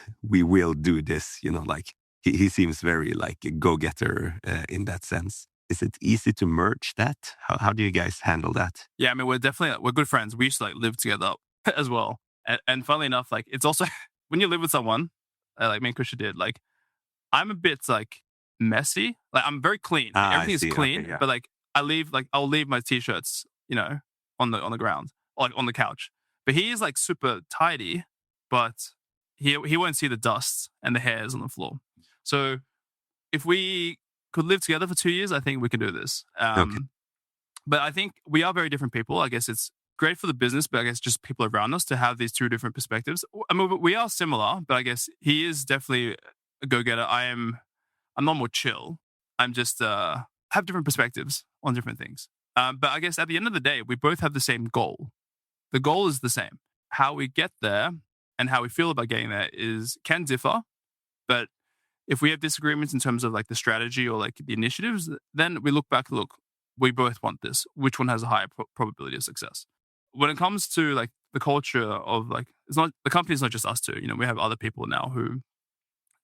do this. Like he seems very like a go-getter in that sense. Is it easy to merge that? How do you guys handle that? Yeah, I mean, we're good friends. We used to like live together as well. And funnily enough, like it's also when you live with someone, like me and Kusha did, like I'm a bit like messy. Like I'm very clean. Like, everything is clean, okay, yeah. But like I'll leave my t-shirts, on the ground, or like on the couch. But he is like super tidy, but he won't see the dust and the hairs on the floor. So if we could live together for 2 years, I think we can do this. Okay. But I think we are very different people. I guess it's great for the business, but I guess just people around us to have these two different perspectives. I mean, we are similar, but I guess he is definitely a go-getter. I'm not more chill. I'm just have different perspectives on different things. But I guess at the end of the day, we both have the same goal. The goal is the same. How we get there and how we feel about getting there can differ. But if we have disagreements in terms of like the strategy or like the initiatives, then we look back, we both want this. Which one has a higher probability of success? When it comes to like the culture of like, the company's not just us two. We have other people now who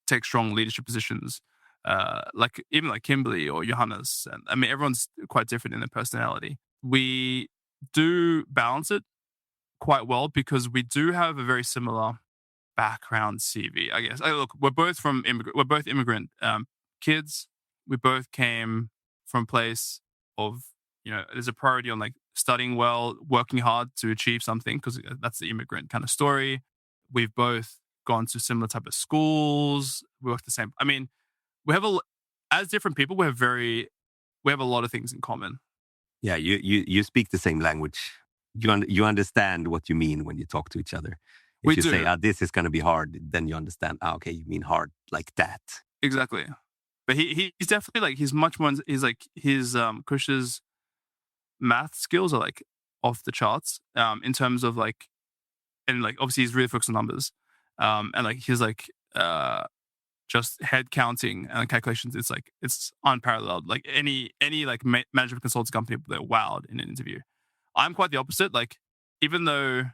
take strong leadership positions, like even like Kimberly or Johannes. And I mean, everyone's quite different in their personality. We do balance it quite well because we do have a very similar background CV, I guess. Look, we're both immigrant kids. We both came from a place of, there's a priority on like studying well, working hard to achieve something, because that's the immigrant kind of story. We've both gone to similar type of schools. We work the same. I mean, as different people, we have a lot of things in common. Yeah, you speak the same language. You understand what you mean when you talk to each other. If you say, this is going to be hard, then you understand, okay, you mean hard like that. Exactly. But he's definitely like, he's much more, he's like, his Kusha's math skills are like off the charts in terms of like, and like, obviously he's really focused on numbers. And like, he's like, just head counting and calculations. It's unparalleled. Like any like management consulting company, they're wowed in an interview. I'm quite the opposite. Like, even though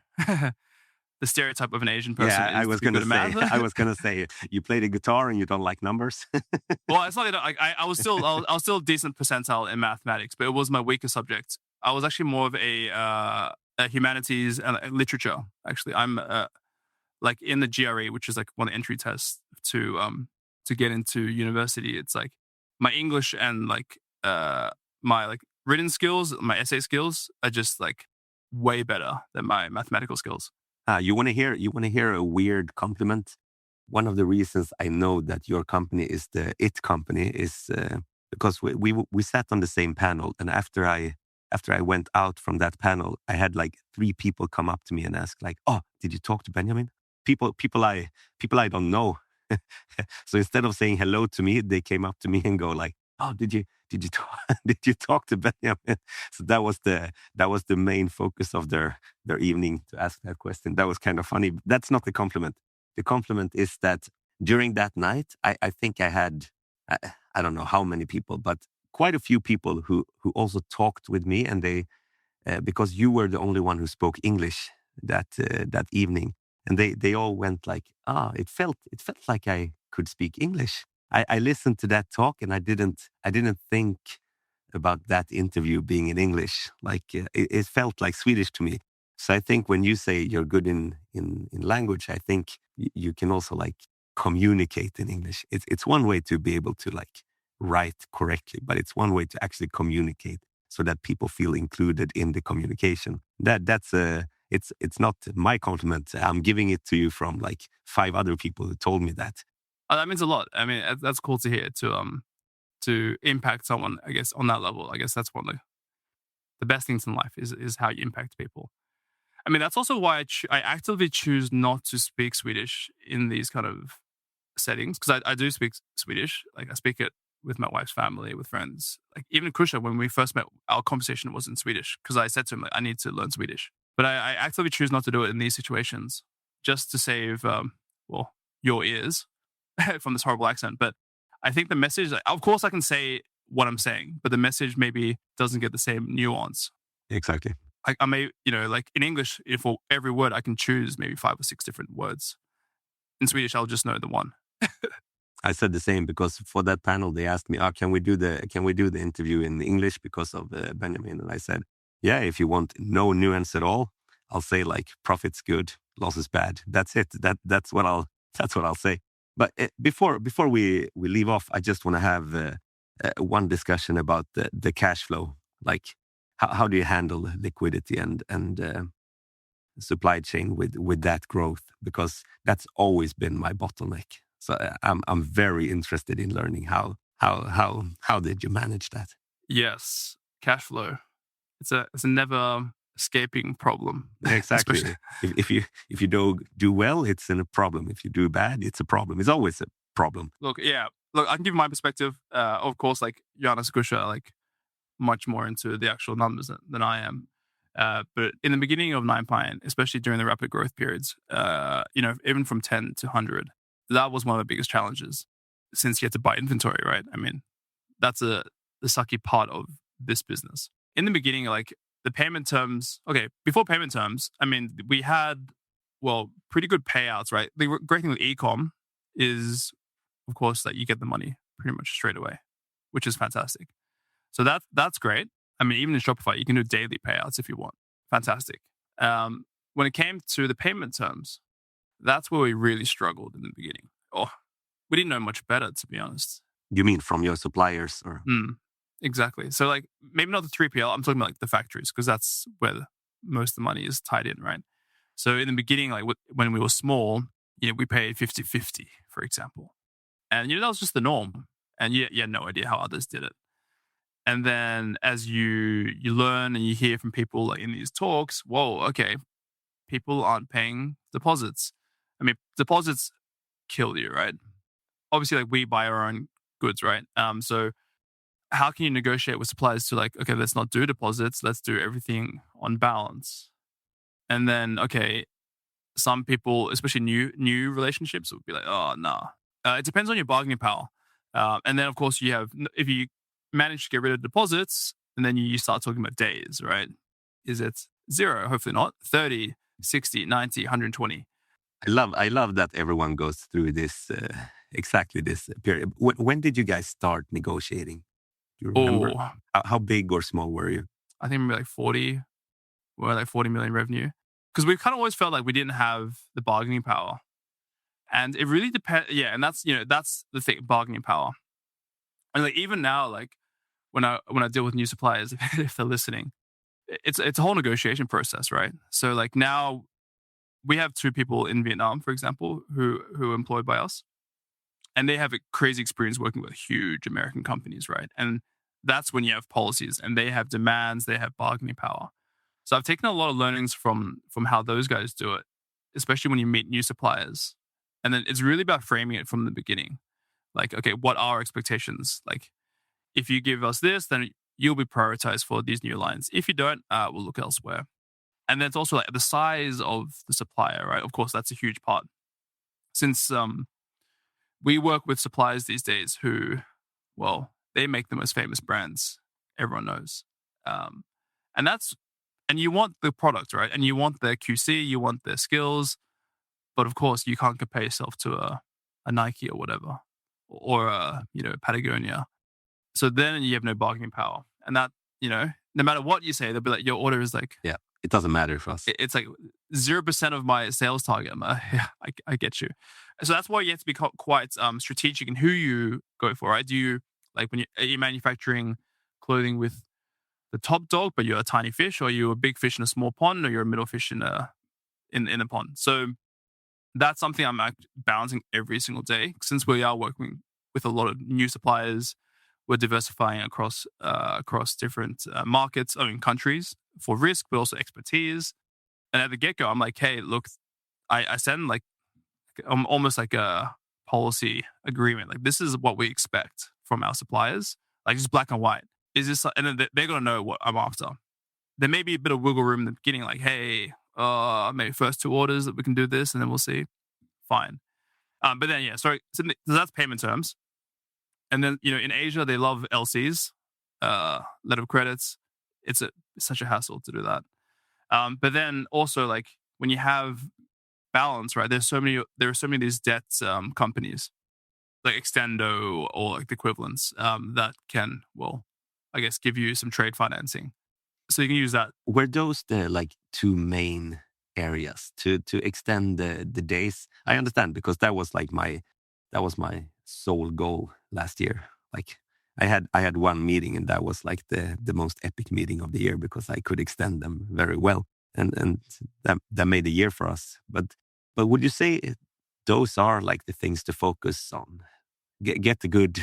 the stereotype of an Asian person. Yeah, I was going to say, you play the guitar and you don't like numbers. Well, it's not that I was still a decent percentile in mathematics, but it was my weaker subject. I was actually more of a humanities and literature. Actually, I'm like in the GRE, which is like one of the entry tests to get into university. It's like my English and like my like written skills, my essay skills are just like way better than my mathematical skills. You want to hear a weird compliment? One of the reasons I know that your company is the IT company is because we sat on the same panel, and after I went out from that panel, I had like 3 people come up to me and ask like, "Oh, did you talk to Benjamin?" People I don't know. So instead of saying hello to me, they came up to me and go like, "Oh, did you talk to Benjamin?" So that was the main focus of their evening, to ask that question. That was kind of funny. That's not the compliment. The compliment is that during that night, I think I had I don't know how many people, but quite a few people who also talked with me, and they because you were the only one who spoke English that evening, and they all went like, it felt like I could speak English. I listened to that talk, and I didn't think about that interview being in English. Like it felt like Swedish to me. So I think when you say you're good in language, I think you can also like communicate in English. It's one way to be able to like write correctly, but it's one way to actually communicate. so that people feel included in the communication. It's not my compliment. I'm giving it to you from like 5 other people who told me that. Oh, that means a lot. I mean, that's cool to hear, to impact someone, I guess, on that level. I guess that's one of the best things in life is how you impact people. I mean, that's also why I actively choose not to speak Swedish in these kind of settings, because I do speak Swedish. Like I speak it with my wife's family, with friends. Like even Kusha, when we first met, our conversation was in Swedish because I said to him, like, I need to learn Swedish. But I actively choose not to do it in these situations just to save, your ears from this horrible accent. But I think the message, of course I can say what I'm saying, but the message maybe doesn't get the same nuance. Exactly. I may, like in English, for every word I can choose maybe 5 or 6 different words. In Swedish, I'll just know the one. I said the same because for that panel they asked me, can we do the interview in English because of Benjamin? And I said, yeah, if you want no nuance at all, I'll say like profit's good, loss is bad. That's it. That's what I'll say. But before we leave off, I just want to have one discussion about the cash flow. Like how do you handle liquidity and supply chain with that growth? Because that's always been my bottleneck. So I'm very interested in learning how did you manage that? Yes, cash flow. It's a never escaping problem. Exactly. if you do well, it's a problem. If you do bad, it's a problem. It's always a problem. Look, I can give my perspective. Of course, like Jonas Kusha, like much more into the actual numbers than I am. But in the beginning of Ninepine, especially during the rapid growth periods, even from 10 to 100, that was one of the biggest challenges, since you had to buy inventory, right? I mean, that's the sucky part of this business. In the beginning, like the payment terms, before payment terms, I mean, we had, pretty good payouts, right? The great thing with e-com is, of course, that you get the money pretty much straight away, which is fantastic. So that's great. I mean, even in Shopify, you can do daily payouts if you want. Fantastic. When it came to the payment terms, that's where we really struggled in the beginning. We didn't know much better, to be honest. You mean from your suppliers? Or Exactly. So like maybe not the 3PL, I'm talking about like the factories, because that's where most of the money is tied in, right? So in the beginning, like when we were small, we paid 50-50, for example. And that was just the norm. And you had no idea how others did it. And then as you learn and you hear from people like in these talks, people aren't paying deposits. I mean, deposits kill you, right? Obviously, like we buy our own goods, right? So how can you negotiate with suppliers to like, okay, let's not do deposits. Let's do everything on balance. And then, some people, especially new relationships, would be like, oh, no. It depends on your bargaining power. And then, of course, if you manage to get rid of deposits, and then you start talking about days, right? Is it 0? Hopefully not. 30, 60, 90, 120. I love that everyone goes through this, exactly this period. When did you guys start negotiating? Do you remember? How big or small were you? I think maybe like 40. We're like 40 million revenue. Because we kind of always felt like we didn't have the bargaining power. And it really depends. Yeah, and that's the thing, bargaining power. And like even now, like when I deal with new suppliers, if they're listening, it's a whole negotiation process, right? So like now we have 2 people in Vietnam, for example, who are employed by us, and they have a crazy experience working with huge American companies, right? And that's when you have policies, and they have demands, they have bargaining power. So I've taken a lot of learnings from how those guys do it, especially when you meet new suppliers. And then it's really about framing it from the beginning. Like, okay, what are our expectations? Like, if you give us this, then you'll be prioritized for these new lines. If you don't, we'll look elsewhere. And then it's also like the size of the supplier, right? Of course, that's a huge part. Since we work with suppliers these days who, they make the most famous brands everyone knows. And you want the product, right? And you want their QC, you want their skills. But of course, you can't compare yourself to a Nike or whatever, or Patagonia. So then you have no bargaining power. And that, no matter what you say, they'll be like, your order is like... Yeah, it doesn't matter for us. It's like 0% of my sales target. I get you. So that's why you have to be quite strategic in who you go for, right? Do you, like when are you manufacturing clothing with the top dog, but you're a tiny fish, or you're a big fish in a small pond, or you're a middle fish in a pond. So that's something I'm balancing every single day. Since we are working with a lot of new suppliers, we're diversifying across different markets, countries for risk, but also expertise. And at the get-go, I'm like, hey, look, I send like almost like a policy agreement. Like, this is what we expect from our suppliers. Like, just black and white. Is this, and then they're going to know what I'm after. There may be a bit of wiggle room in the beginning, like, hey, maybe first 2 orders that we can do this, and then we'll see. Fine. But then, yeah, so that's payment terms. And then, in Asia, they love LCs, letter of credits. It's such a hassle to do that. But then also, like, when you have balance, right, there are so many of these debt companies, like Extendo or like the equivalents, that can, well, I guess, give you some trade financing. So you can use that. Were those the like 2 main areas to extend the days? I understand, because that was my sole goal last year. Like, I had one meeting, and that was like the most epic meeting of the year, because I could extend them very well, and that made a year for us. But would you say those are like the things to focus on? Get a good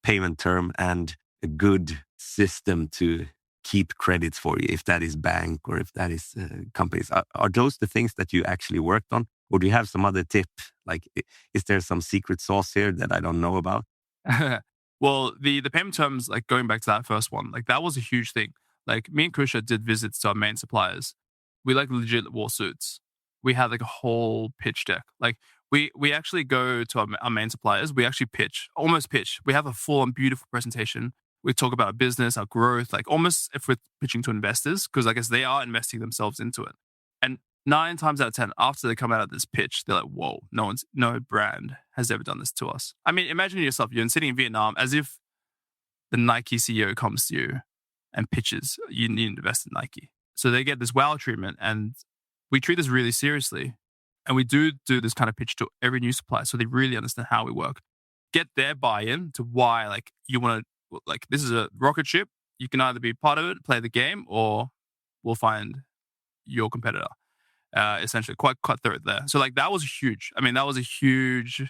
payment term and a good system to keep credits for you, if that is bank or if that is companies. Are those the things that you actually worked on? Or do you have some other tip? Like, is there some secret sauce here that I don't know about? Well, the payment terms, like going back to that first one, like that was a huge thing. Like, me and Kusha did visits to our main suppliers. We like legit wore suits. We had like a whole pitch deck. Like, we actually go to our main suppliers. We actually almost pitch. We have a full and beautiful presentation. We talk about our business, our growth, like almost if we're pitching to investors, because I guess they are investing themselves into it. And 9 times out of 10, after they come out of this pitch, they're like, whoa, no brand has ever done this to us. I mean, imagine yourself, you're sitting in Vietnam, as if the Nike CEO comes to you and pitches, you need to invest in Nike. So they get this wow treatment, and we treat this really seriously. And we do this kind of pitch to every new supplier, so they really understand how we work. Get their buy-in to why, like, you want to, like, this is a rocket ship. You can either be part of it, play the game, or we'll find your competitor. Essentially, quite thorough there. So, like, that was huge. I mean, that was a huge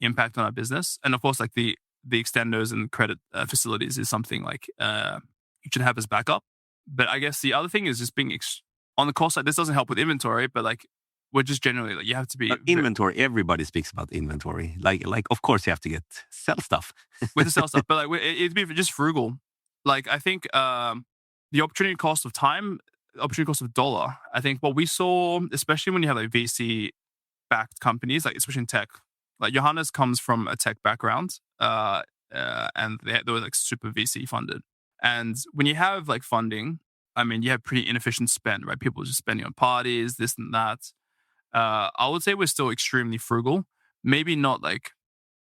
impact on our business. And of course, like the extenders and credit facilities is something like you should have as backup. But I guess the other thing is just being on the cost side. This doesn't help with inventory, but like, we're just generally, like, you have to be inventory. Everybody speaks about inventory. Like of course you have to sell stuff. With the sell stuff, but like it'd be just frugal. Like, I think the opportunity cost of time, opportunity cost of dollar. I think what we saw, especially when you have like VC backed companies, like especially in tech, like Johannes comes from a tech background, and they were like super VC funded. And when you have like funding, I mean, you have pretty inefficient spend, right? People are just spending on parties, this and that. I would say we're still extremely frugal. Maybe not like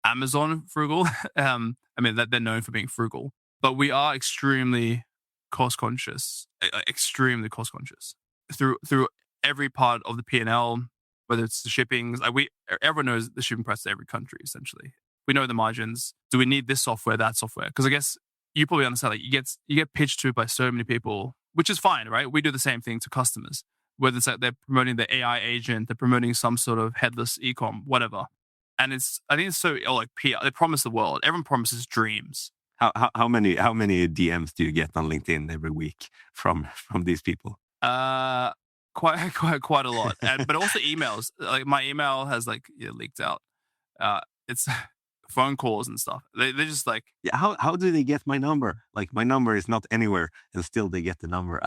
Amazon frugal. I mean, that they're known for being frugal, but we are extremely cost conscious. Extremely cost conscious through every part of the P&L, whether it's the shippings. Like, everyone knows the shipping price to every country. Essentially, we know the margins. Do we need this software, that software? Because I guess you probably understand. Like, you get pitched to by so many people, which is fine, right? We do the same thing to customers. Whether it's like they're promoting the AI agent, they're promoting some sort of headless e-com, whatever. And I think it's so, like, PR. They promise the world. Everyone promises dreams. How many DMs do you get on LinkedIn every week from these people? Quite a lot. But also emails. Like, my email has like leaked out. It's phone calls and stuff. They're just like, yeah. How do they get my number? Like, my number is not anywhere, and still they get the number.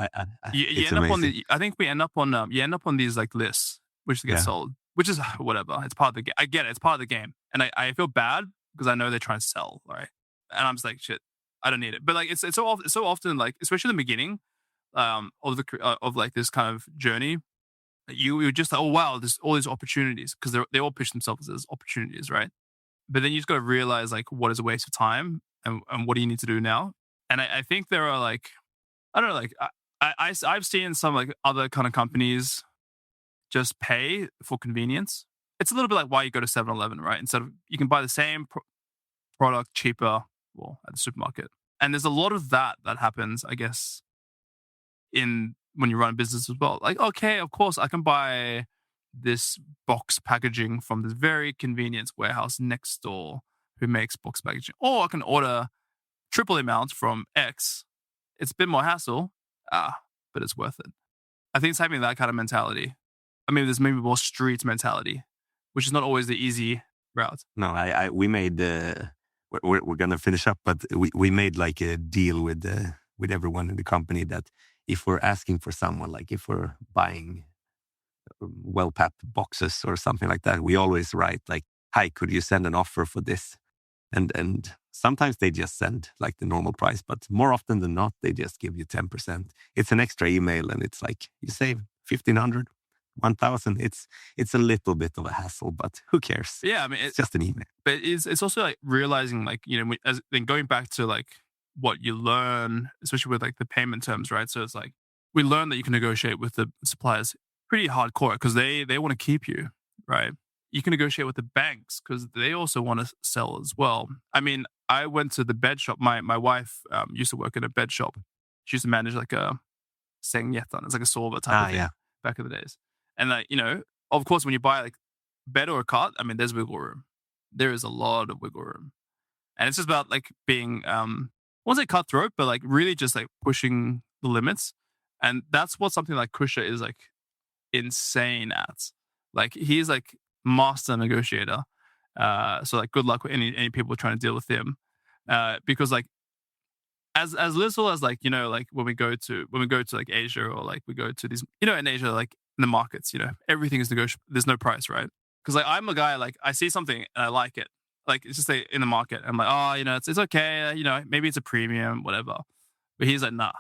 You end up on I think we end up on you end up on these like lists which get sold, which is whatever. It's part of the game. I get it. It's part of the game, and I feel bad because I know they're trying to sell, right? And I'm just like, shit, I don't need it. But like, it's so often, like, especially in the beginning of like this kind of journey, you're just like, oh wow, there's all these opportunities, because they all pitch themselves as opportunities, right? But then you just got to realize, like, what is a waste of time, and what do you need to do now? And I think there are, like, I don't know, like, I've seen some like other kind of companies just pay for convenience. It's a little bit like why you go to 7-Eleven, right? Instead of, you can buy the same product cheaper, well, at the supermarket. And there's a lot of that happens, I guess, when you run a business as well. Like, okay, of course, I can buy this box packaging from this very convenience warehouse next door who makes box packaging. Or I can order triple the amount from X. It's a bit more hassle, but it's worth it. I think it's having that kind of mentality. I mean, there's maybe more street mentality, which is not always the easy route. No, we made, we're going to finish up, but we made like a deal with everyone in the company that if we're asking for someone, like if we're buying well-packed boxes or something like that, we always write like, hi, could you send an offer for this? And sometimes they just send like the normal price, but more often than not, they just give you 10%. It's an extra email and it's like, you save 1,500, 1,000. It's a little bit of a hassle, but who cares? Yeah, I mean, it's just an email. But it's also like realizing like, then going back to like what you learn, especially with like the payment terms, right? So it's like, we learn that you can negotiate with the suppliers pretty hardcore because they want to keep you, right? You can negotiate with the banks because they also want to sell as well. I mean, I went to the bed shop. My wife used to work in a bed shop. She used to manage like a sängjättan. It's like a sofa type of thing back in the days. And like, of course, when you buy like a bed or a cot, I mean, there's wiggle room. There is a lot of wiggle room. And it's just about like being, I won't say cutthroat, but like really just like pushing the limits. And that's what something like Kusha is like insane at. Like he's like master negotiator. So like good luck with any people trying to deal with him. Because like as little as like, like when we go to like Asia or like we go to these, in Asia, like in the markets, everything is negotiable. There's no price, right? Because like I'm a guy, like I see something and I like it. Like it's just like in the market. I'm like, oh, it's okay. Maybe it's a premium, whatever. But he's like, nah.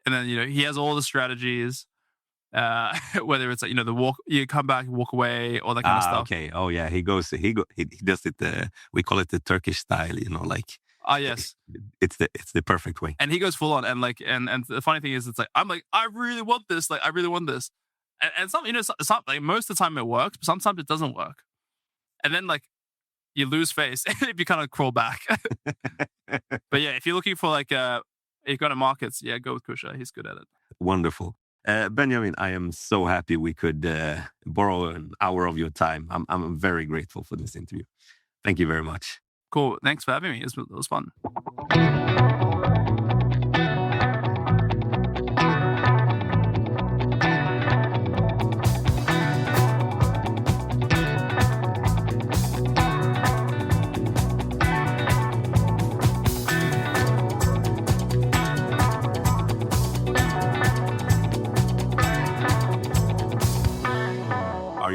And then, he has all the strategies, whether it's like, you come back, walk away, all that kind of stuff. Okay. Oh yeah. He does it. We call it the Turkish style, like. Yes. It's the perfect way. And he goes full on. And like, and the funny thing is, it's like, I'm like, I really want this. Like, I really want this. And some, some, like most of the time it works, but sometimes it doesn't work. And then like, you lose face and you kind of crawl back. But yeah, if you're looking for like, if you go to markets, go with Kusha. He's good at it. Wonderful. Benjamin, I am so happy we could borrow an hour of your time. I'm very grateful for this interview. Thank you very much. Cool. Thanks for having me. It was fun.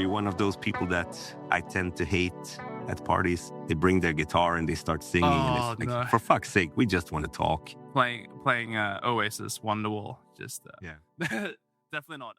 One of those people that I tend to hate at parties. They bring their guitar and they start singing. Oh, and it's like, no. For fuck's sake, we just want to talk. Playing Oasis, Wonderwall. Just yeah. definitely not.